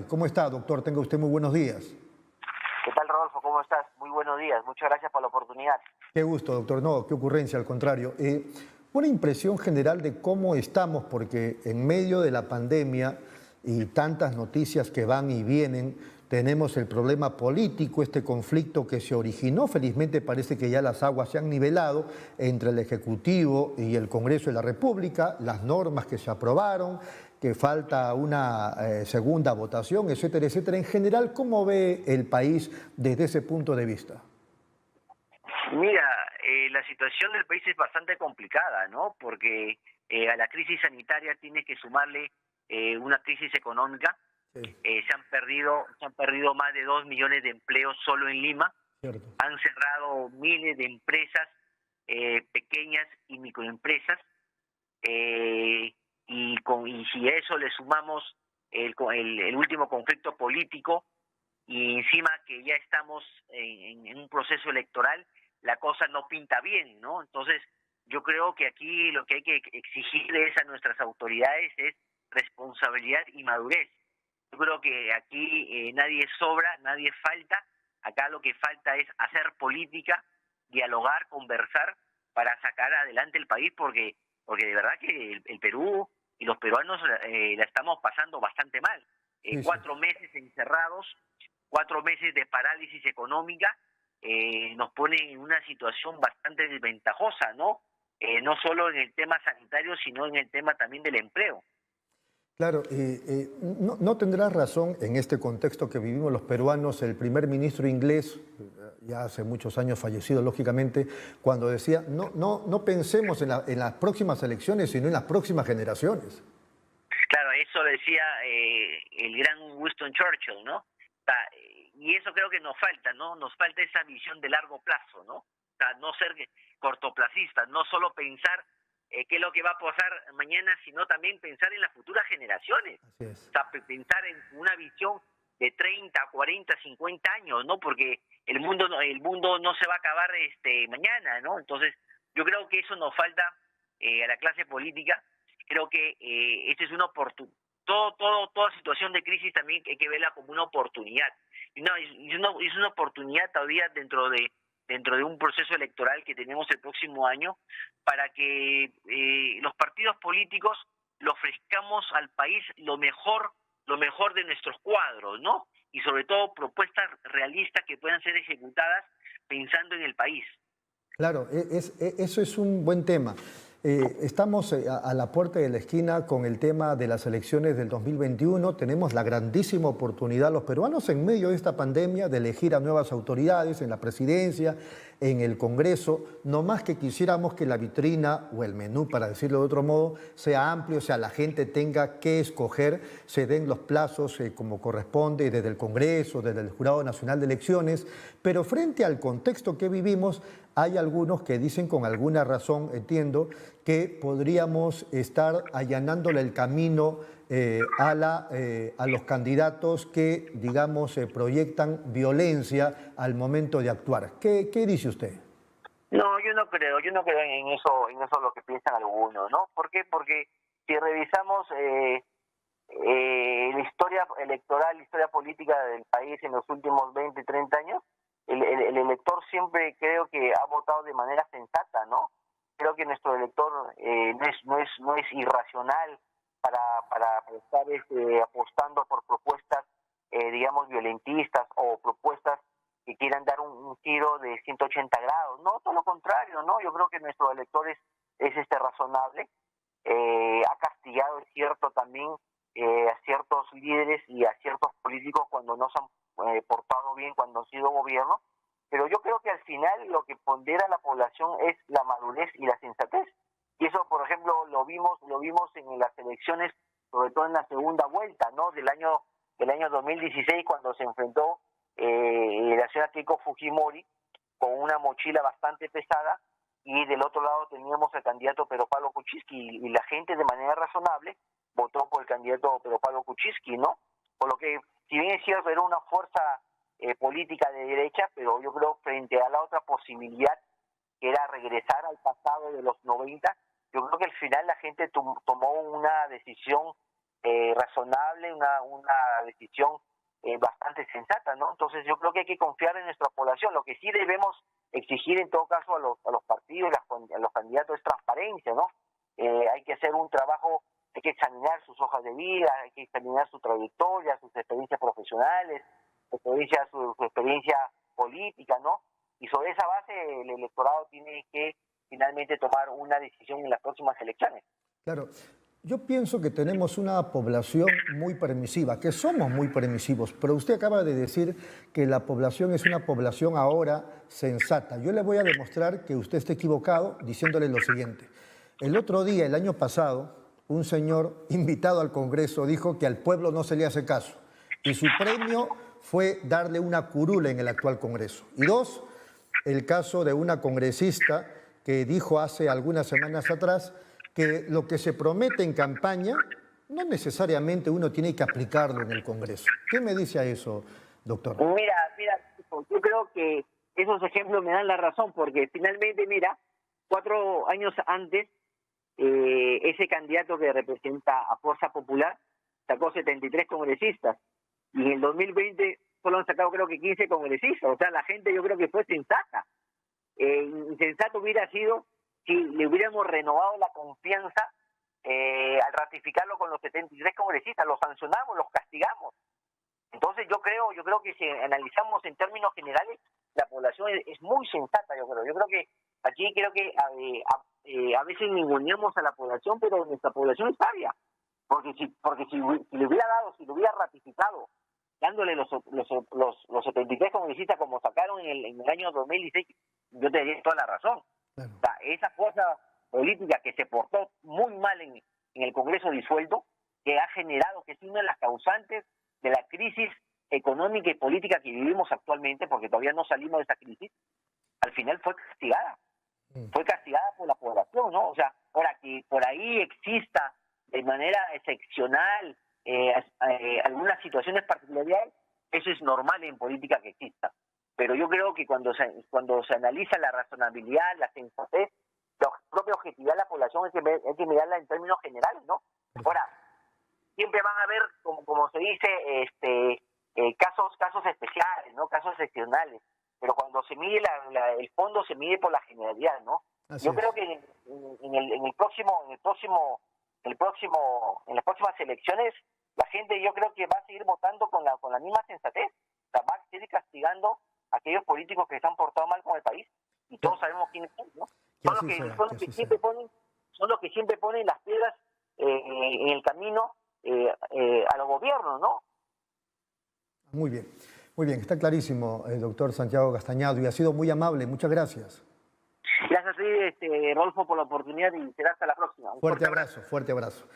¿Cómo está, doctor? Tenga usted muy buenos días. ¿Qué tal, Rodolfo? ¿Cómo estás? Muy buenos días. Muchas gracias por la oportunidad. Qué gusto, doctor. No, qué ocurrencia, al contrario. Una impresión general de cómo estamos, porque en medio de la pandemia y tantas noticias que van y vienen, tenemos el problema político, este conflicto que se originó. Felizmente parece que ya las aguas se han nivelado entre el Ejecutivo y el Congreso de la República, las normas que se aprobaron, que falta una segunda votación, etcétera, etcétera. En general, ¿cómo ve el país desde ese punto de vista? Mira, la situación del país es bastante complicada, ¿no? Porque a la crisis sanitaria tienes que sumarle una crisis económica. Sí, Se han perdido más de 2 millones de empleos solo en Lima. cierto. Han cerrado miles de empresas, pequeñas y microempresas. Y si a eso le sumamos el último conflicto político, y encima que ya estamos en un proceso electoral, la cosa no pinta bien, ¿no? Entonces, yo creo que aquí lo que hay que exigirles a nuestras autoridades es responsabilidad y madurez. Yo creo que aquí nadie sobra, nadie falta. Acá lo que falta es hacer política, dialogar, conversar para sacar adelante el país, porque de verdad que el Perú y los peruanos la estamos pasando bastante mal. Sí, sí. 4 meses encerrados, 4 meses de parálisis económica, nos pone en una situación bastante desventajosa, ¿no? No solo en el tema sanitario, sino en el tema también del empleo. Claro, no tendrás razón en este contexto que vivimos los peruanos, el primer ministro inglés, ya hace muchos años fallecido, lógicamente, cuando decía, no pensemos en las próximas elecciones, sino en las próximas generaciones. Claro, eso decía el gran Winston Churchill, ¿no? Y eso creo que nos falta, ¿no? Nos falta esa visión de largo plazo, ¿no? O sea, no ser cortoplacistas, no solo pensar qué es lo que va a pasar mañana, sino también pensar en las futuras generaciones. Así es. O sea, pensar en una visión de 30, 40, 50 años, ¿no? Porque el mundo no se va a acabar mañana, ¿no? Entonces, yo creo que eso nos falta a la clase política. Creo que esta es una oportunidad. Toda situación de crisis también hay que verla como una oportunidad. Y no, es una oportunidad todavía dentro de un proceso electoral que tenemos el próximo año, para que los partidos políticos le ofrezcamos al país lo mejor de nuestros cuadros, ¿no? Y sobre todo propuestas realistas que puedan ser ejecutadas pensando en el país. Claro, eso es un buen tema. Estamos a la puerta de la esquina con el tema de las elecciones del 2021. Tenemos la grandísima oportunidad, los peruanos, en medio de esta pandemia, de elegir a nuevas autoridades en la presidencia, en el Congreso. No más que quisiéramos que la vitrina o el menú, para decirlo de otro modo, sea amplio, o sea, la gente tenga que escoger, se den los plazos como corresponde desde el Congreso, desde el Jurado Nacional de Elecciones. Pero frente al contexto que vivimos, hay algunos que dicen con alguna razón, entiendo, que podríamos estar allanándole el camino a los candidatos que, digamos, proyectan violencia al momento de actuar. ¿Qué dice usted? No, yo no creo en eso lo que piensan algunos, ¿no? ¿Por qué? Porque si revisamos la historia electoral, la historia política del país en los últimos 20, 30 años, el elector siempre creo que ha votado de manera sensata, ¿no? Creo que nuestro elector no es irracional para estar apostando por propuestas, digamos, violentistas o propuestas que quieran dar un giro de 180 grados. No, todo lo contrario, ¿no? Yo creo que nuestro elector es razonable. Ha castigado, es cierto, también a ciertos líderes y a ciertos políticos cuando no se han portado bien, cuando han sido gobierno, pero yo creo que al final lo que pondera a la población es la madurez y la sensatez. Y eso, por ejemplo, lo vimos en las elecciones, sobre todo en la segunda vuelta, ¿no? Del año 2016, cuando se enfrentó la señora Keiko Fujimori con una mochila bastante pesada, y del otro lado teníamos al candidato Pedro Pablo Kuczynski, y la gente de manera razonable votó por el candidato Pedro Pablo Kuczynski, ¿no? Por lo que, si bien es cierto, era una fuerza política de derecha, pero yo creo frente a la otra posibilidad, que era regresar al pasado de los 90, yo creo que al final la gente tomó una decisión razonable, una decisión bastante sensata, ¿no? Entonces yo creo que hay que confiar en nuestra población. Lo que sí debemos exigir en todo caso a los partidos y a los candidatos es transparencia, ¿no? Hay que hacer un trabajo, hay que examinar sus hojas de vida, hay que examinar su trayectoria, sus experiencias profesionales, su experiencia política, ¿no? Y sobre esa base el electorado tiene que finalmente tomar una decisión en las próximas elecciones. Claro, yo pienso que tenemos una población muy permisiva, que somos muy permisivos, pero usted acaba de decir que la población es una población ahora sensata. Yo le voy a demostrar que usted está equivocado diciéndole lo siguiente. El otro día, el año pasado, un señor invitado al Congreso dijo que al pueblo no se le hace caso y su premio fue darle una curula en el actual Congreso. Y dos, el caso de una congresista que dijo hace algunas semanas atrás que lo que se promete en campaña no necesariamente uno tiene que aplicarlo en el Congreso. ¿Qué me dice a eso, doctor? Mira, yo creo que esos ejemplos me dan la razón, porque finalmente, mira, 4 años antes, ese candidato que representa a Fuerza Popular sacó 73 congresistas, y en el 2020 solo han sacado creo que 15 congresistas. O sea, la gente yo creo que fue sensata. Insensato hubiera sido si le hubiéramos renovado la confianza al ratificarlo con los 73 congresistas, los sancionamos, los castigamos. Entonces yo creo que si analizamos en términos generales, la población es muy sensata, yo creo que aquí creo que a veces ninguneamos a la población, pero nuestra población es sabia, porque si le hubiera dado, si lo hubiera ratificado, dándole los 73 congresistas como sacaron en el año 2016, yo te daría toda la razón. Claro. O sea, esa fuerza política que se portó muy mal en el Congreso disuelto, que ha generado, que es una de las causantes de la crisis económica y política que vivimos actualmente, porque todavía no salimos de esa crisis, al final fue castigada. Fue castigada por la población, ¿no? O sea, ahora que por ahí exista de manera excepcional algunas situaciones particulares, eso es normal en política que exista. Pero yo creo que cuando se analiza la razonabilidad, la sensatez, la propia objetividad de la población hay que mirarla en términos generales, ¿no? Ahora, siempre van a haber, como se dice, casos especiales, ¿no? Casos excepcionales. Pero cuando se mide el fondo, se mide por la generalidad, ¿no? Yo creo que en las próximas elecciones, la gente yo creo que va a seguir votando con la misma sensatez. O sea, va a seguir castigando a aquellos políticos que se han portado mal con el país. Y todos sabemos quiénes son, ¿no? Son los que siempre ponen las piedras en el camino a los gobiernos, ¿no? Muy bien, está clarísimo, doctor Santiago Castañado, y ha sido muy amable, muchas gracias. Gracias a ti, Rodolfo, por la oportunidad y será hasta la próxima. Fuerte abrazo.